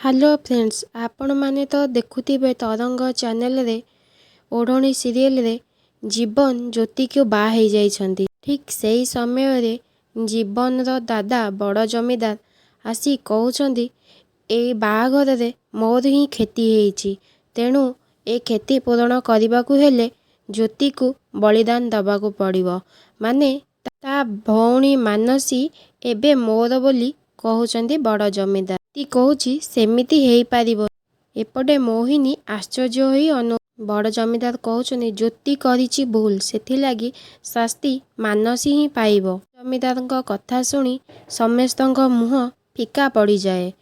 Hello friends, आपण माने तो देखुथिबे तरंग चैनल रे ओढ़णी सीरियल रे जीवन ज्योति को बा हो जाइछंती। ठीक सही समय रे जीवन रो दादा बड़ जमीदार आसी कहउछंती ए बाहाघर रे मोर ही खेती हेइछि, तेणु ए खेती पूरण करबाकू हेले ज्योति को बलिदान दबाकू पड़िबो। माने ता भौणी मानसी एबे मोर बोली कहउछंती बड़ जमीदार। ती कहूची सेमिति हेई पारिबो। एपटे मोहिनी आश्चर्य होई अनु बड़ जमीदार कहउछंती ज्योति करिछि भूल, सेथिलागि शास्ति मानसी ही पाइबो। जमीदारଙ୍କ कथा सुनी समस्तଙ୍କ मुह फिका पड़ी जाए।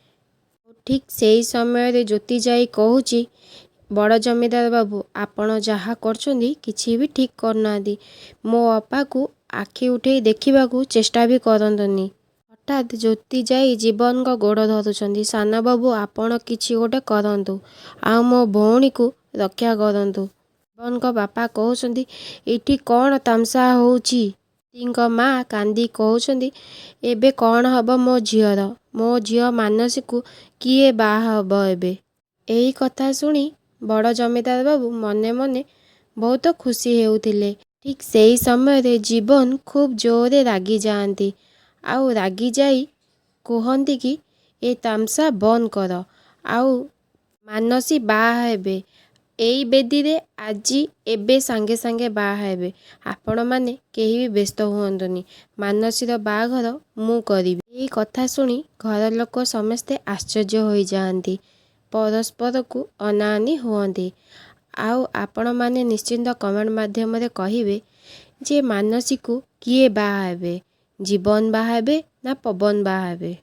ठीक सेई समय रे ज्योति जाई कहूची बड़ जमीदार बाबू, आपण जहा करछंती किछि भी ठीक करनादी। मो अपा को आखि उठेई देखिबाकू चेष्टा भी करंतनी। हठात ज्योति जाई जीवन को गोड़ धरुछंती, साना बाबू आपण किछि गोटे करंतु, आ मो भौणी को रक्षा करंतु। जीवन को बापा कहउछंती एठी कोन तमसा होउची। तींक माँ कांदी कहउछंती एबे कोन हबो मो झियो मानसी को किए बाहा हबो एबे। एही कथा सुनी बड़ जमीदार बाबू मने मने बहुत खुशी हेउथिले। ठीक सेही समय रे जीवन खूब जोरे रागी जाआंती, आउ रागी जाई कहंती कि ए तामसा बंद कर, आउ मानसी बाहा हेबे एई बेदी रे आजी एबे सांगे सांगे बाहा हेबे। आपण माने केही भी व्यस्त हुअंतुनी, मानसीर बाहाघर मु करिबि। एही कथा सुनी घर लोक समस्ते आश्चर्य होई जाआंती, परस्पर को अनानी हुअंती। आउ आपण माने निश्चिंत कमेंट माध्यम रे कहिबे जे मानसी को किए बाहा हेबे, जीवन बाहा हेबे ना पवन बाहा हेबे।